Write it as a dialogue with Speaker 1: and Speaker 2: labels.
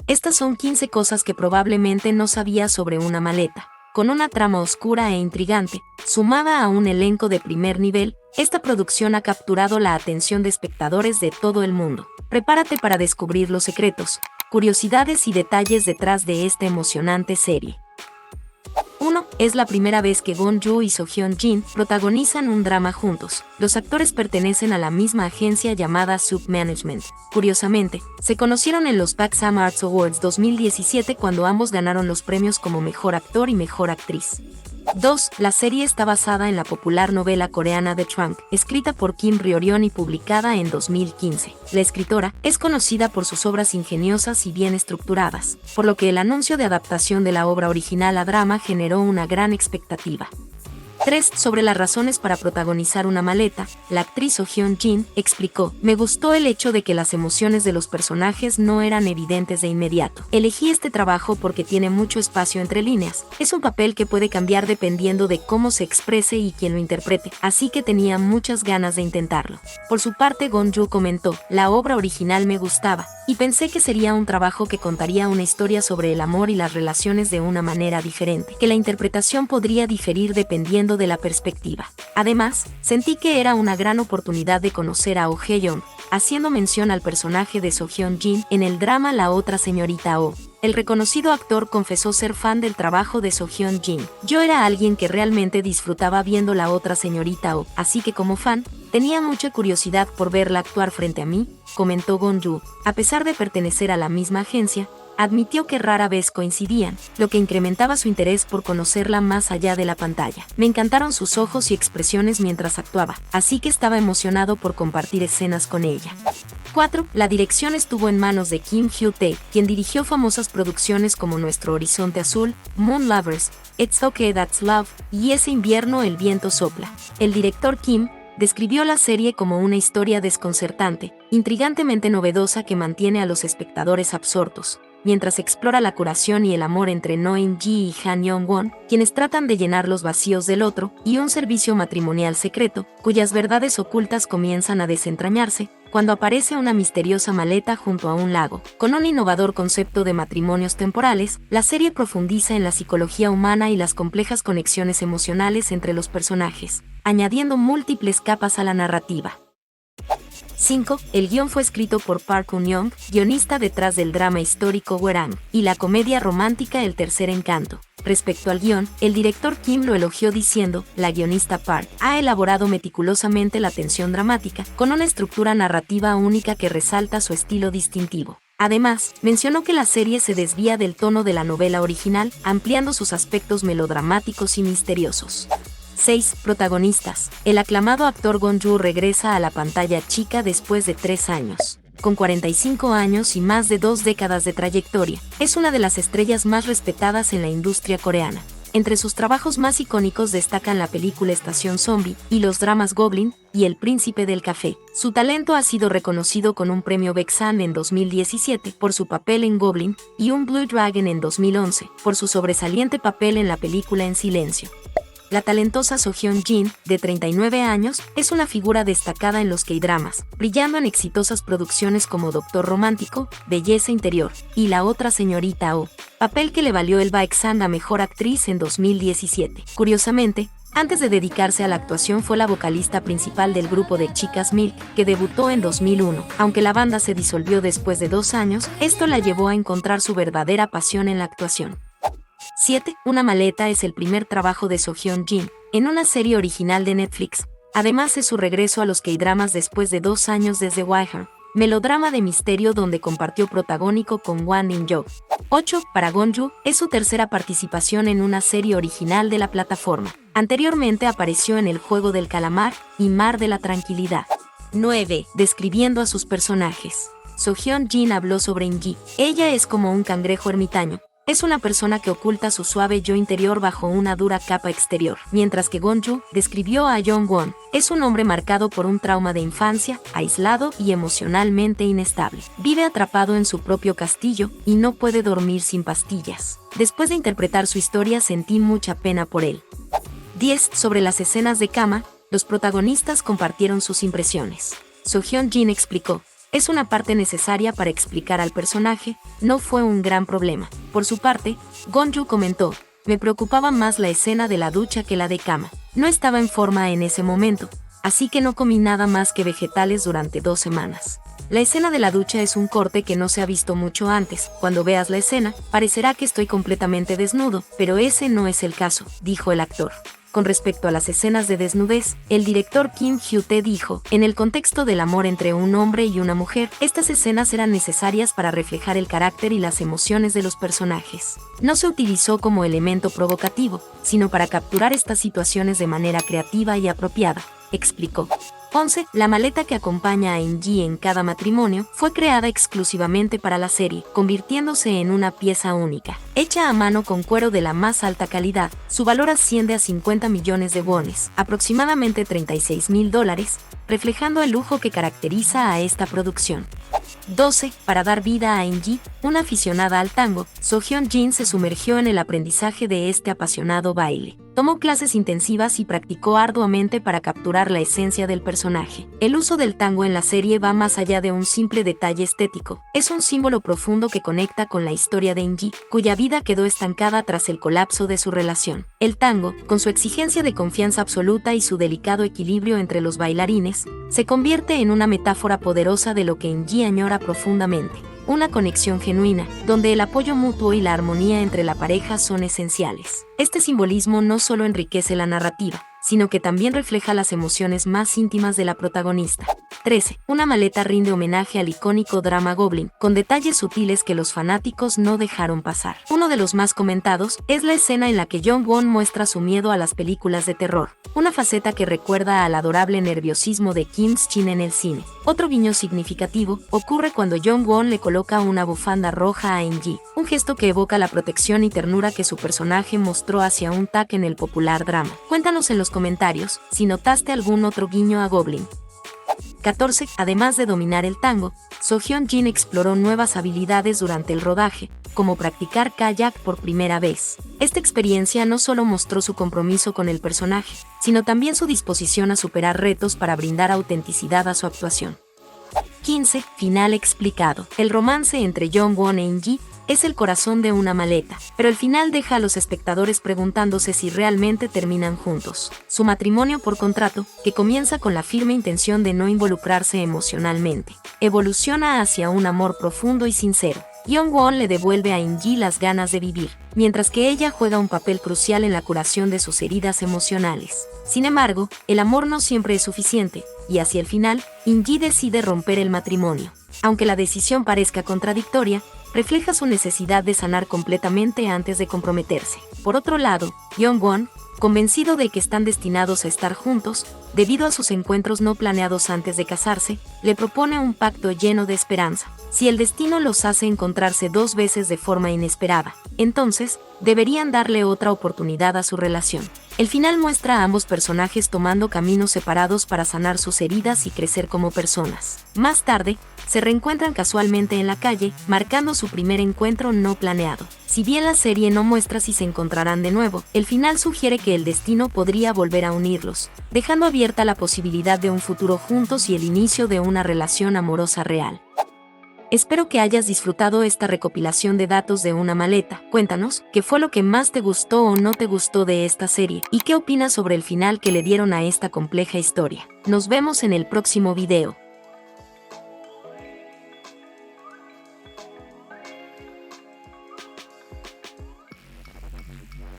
Speaker 1: Estas son 15 cosas que probablemente no sabías sobre una maleta. Con una trama oscura e intrigante, sumada a un elenco de primer nivel, esta producción ha capturado la atención de espectadores de todo el mundo. Prepárate para descubrir los secretos, curiosidades y detalles detrás de esta emocionante serie. 1. Es la primera vez que Gon Ju y So-hyun Jin protagonizan un drama juntos. Los actores pertenecen a la misma agencia llamada Sub Management. Curiosamente, se conocieron en los Pak-Sam Arts Awards 2017 cuando ambos ganaron los premios como Mejor Actor y Mejor Actriz. 2. La serie está basada en la popular novela coreana The Trunk, escrita por Kim Ryo-yeon y publicada en 2015. La escritora es conocida por sus obras ingeniosas y bien estructuradas, por lo que el anuncio de adaptación de la obra original a drama generó una gran expectativa. 3. Sobre las razones para protagonizar una maleta, la actriz So-hyun Jin explicó: "Me gustó el hecho de que las emociones de los personajes no eran evidentes de inmediato. Elegí este trabajo porque tiene mucho espacio entre líneas. Es un papel que puede cambiar dependiendo de cómo se exprese y quién lo interprete, así que tenía muchas ganas de intentarlo". Por su parte, Gon Ju comentó: "La obra original me gustaba, y pensé que sería un trabajo que contaría una historia sobre el amor y las relaciones de una manera diferente, que la interpretación podría diferir dependiendo de la perspectiva. Además, sentí que era una gran oportunidad de conocer a Oh Hae-young", haciendo mención al personaje de So-hyun Jin en el drama La otra señorita Oh. El reconocido actor confesó ser fan del trabajo de So-hyun Jin. "Yo era alguien que realmente disfrutaba viendo La otra señorita Oh, así que como fan, tenía mucha curiosidad por verla actuar frente a mí", comentó Gon Ju. A pesar de pertenecer a la misma agencia, admitió que rara vez coincidían, lo que incrementaba su interés por conocerla más allá de la pantalla. "Me encantaron sus ojos y expresiones mientras actuaba, así que estaba emocionado por compartir escenas con ella". 4. La dirección estuvo en manos de Kim Hyo-tae, quien dirigió famosas producciones como Nuestro Horizonte Azul, Moon Lovers, It's Okay That's Love y Ese invierno el viento sopla. El director Kim describió la serie como una historia desconcertante, intrigantemente novedosa que mantiene a los espectadores absortos, mientras explora la curación y el amor entre No In-ji y Han Young-won, quienes tratan de llenar los vacíos del otro, y un servicio matrimonial secreto, cuyas verdades ocultas comienzan a desentrañarse, cuando aparece una misteriosa maleta junto a un lago. Con un innovador concepto de matrimonios temporales, la serie profundiza en la psicología humana y las complejas conexiones emocionales entre los personajes, añadiendo múltiples capas a la narrativa. 5. El guión fue escrito por Park Eun-young, guionista detrás del drama histórico Hwarang, y la comedia romántica El tercer encanto. Respecto al guión, el director Kim lo elogió diciendo: "La guionista Park ha elaborado meticulosamente la tensión dramática, con una estructura narrativa única que resalta su estilo distintivo". Además, mencionó que la serie se desvía del tono de la novela original, ampliando sus aspectos melodramáticos y misteriosos. 6. Protagonistas. El aclamado actor Gon Ju regresa a la pantalla chica después de 3 años. Con 45 años y más de 2 décadas de trayectoria, es una de las estrellas más respetadas en la industria coreana. Entre sus trabajos más icónicos destacan la película Estación Zombie y los dramas Goblin y El Príncipe del Café. Su talento ha sido reconocido con un premio Baeksang en 2017 por su papel en Goblin y un Blue Dragon en 2011 por su sobresaliente papel en la película En Silencio. La talentosa So-hyun Jin, de 39 años, es una figura destacada en los K-dramas, brillando en exitosas producciones como Doctor Romántico, Belleza Interior y La otra señorita Oh, papel que le valió el Baeksang a Mejor Actriz en 2017. Curiosamente, antes de dedicarse a la actuación fue la vocalista principal del grupo de chicas Milk, que debutó en 2001. Aunque la banda se disolvió después de 2 años, esto la llevó a encontrar su verdadera pasión en la actuación. 7. Una maleta es el primer trabajo de So-hyun Jin en una serie original de Netflix. Además es su regreso a los K-dramas después de 2 años desde Hwarang, melodrama de misterio donde compartió protagónico con Hwang In-yeok. 8. Para Gon Ju, es su tercera participación en una serie original de la plataforma. Anteriormente apareció en El Juego del Calamar y Mar de la Tranquilidad. 9. Describiendo a sus personajes. So-hyun Jin habló sobre In-ji. Ella es como un cangrejo ermitaño. Es una persona que oculta su suave yo interior bajo una dura capa exterior, mientras que Gon Ju describió a Young-won. Es un hombre marcado por un trauma de infancia, aislado y emocionalmente inestable. Vive atrapado en su propio castillo y no puede dormir sin pastillas. Después de interpretar su historia sentí mucha pena por él. 10. Sobre las escenas de cama, los protagonistas compartieron sus impresiones. So-hyun Jin explicó: Es una parte necesaria para explicar al personaje, no fue un gran problema. Por su parte, Gonju comentó, me preocupaba más la escena de la ducha que la de cama. No estaba en forma en ese momento, así que no comí nada más que vegetales durante 2 semanas. La escena de la ducha es un corte que no se ha visto mucho antes. Cuando veas la escena, parecerá que estoy completamente desnudo, pero ese no es el caso, dijo el actor. Con respecto a las escenas de desnudez, el director Kim Hyuk-tae dijo, en el contexto del amor entre un hombre y una mujer, estas escenas eran necesarias para reflejar el carácter y las emociones de los personajes. No se utilizó como elemento provocativo, sino para capturar estas situaciones de manera creativa y apropiada, explicó. 11. La maleta que acompaña a In-ji en cada matrimonio fue creada exclusivamente para la serie, convirtiéndose en una pieza única. Hecha a mano con cuero de la más alta calidad, su valor asciende a 50 millones de wones, aproximadamente $36,000, reflejando el lujo que caracteriza a esta producción. 12. Para dar vida a In-ji, una aficionada al tango, So-hyun-jin se sumergió en el aprendizaje de este apasionado baile. Tomó clases intensivas y practicó arduamente para capturar la esencia del personaje. El uso del tango en la serie va más allá de un simple detalle estético. Es un símbolo profundo que conecta con la historia de In-ji, cuya vida quedó estancada tras el colapso de su relación. El tango, con su exigencia de confianza absoluta y su delicado equilibrio entre los bailarines, se convierte en una metáfora poderosa de lo que In-ji añora profundamente. Una conexión genuina, donde el apoyo mutuo y la armonía entre la pareja son esenciales. Este simbolismo no solo enriquece la narrativa, sino que también refleja las emociones más íntimas de la protagonista. 13. Una maleta rinde homenaje al icónico drama Goblin, con detalles sutiles que los fanáticos no dejaron pasar. Uno de los más comentados es la escena en la que Jong-won muestra su miedo a las películas de terror, una faceta que recuerda al adorable nerviosismo de Kim Shin en el cine. Otro guiño significativo ocurre cuando Jong-won le coloca una bufanda roja a In-ji, un gesto que evoca la protección y ternura que su personaje mostró hacia un Tak en el popular drama. Cuéntanos en los comentarios si notaste algún otro guiño a Goblin. 14. Además de dominar el tango, So-hyun-jin exploró nuevas habilidades durante el rodaje, como practicar kayak por primera vez. Esta experiencia no solo mostró su compromiso con el personaje, sino también su disposición a superar retos para brindar autenticidad a su actuación. 15. Final explicado. El romance entre Jong-won e In-ji es el corazón de una maleta, pero el final deja a los espectadores preguntándose si realmente terminan juntos. Su matrimonio por contrato, que comienza con la firme intención de no involucrarse emocionalmente, evoluciona hacia un amor profundo y sincero. Jong-won le devuelve a In-ji las ganas de vivir, mientras que ella juega un papel crucial en la curación de sus heridas emocionales. Sin embargo, el amor no siempre es suficiente, y hacia el final, In-ji decide romper el matrimonio. Aunque la decisión parezca contradictoria, refleja su necesidad de sanar completamente antes de comprometerse. Por otro lado, Jong-won, convencido de que están destinados a estar juntos, debido a sus encuentros no planeados antes de casarse, le propone un pacto lleno de esperanza. Si el destino los hace encontrarse 2 veces de forma inesperada, entonces, deberían darle otra oportunidad a su relación. El final muestra a ambos personajes tomando caminos separados para sanar sus heridas y crecer como personas. Más tarde, se reencuentran casualmente en la calle, marcando su primer encuentro no planeado. Si bien la serie no muestra si se encontrarán de nuevo, el final sugiere que el destino podría volver a unirlos, dejando abierta la posibilidad de un futuro juntos y el inicio de una relación amorosa real. Espero que hayas disfrutado esta recopilación de datos de una maleta. Cuéntanos, ¿qué fue lo que más te gustó o no te gustó de esta serie? ¿Y qué opinas sobre el final que le dieron a esta compleja historia? Nos vemos en el próximo video.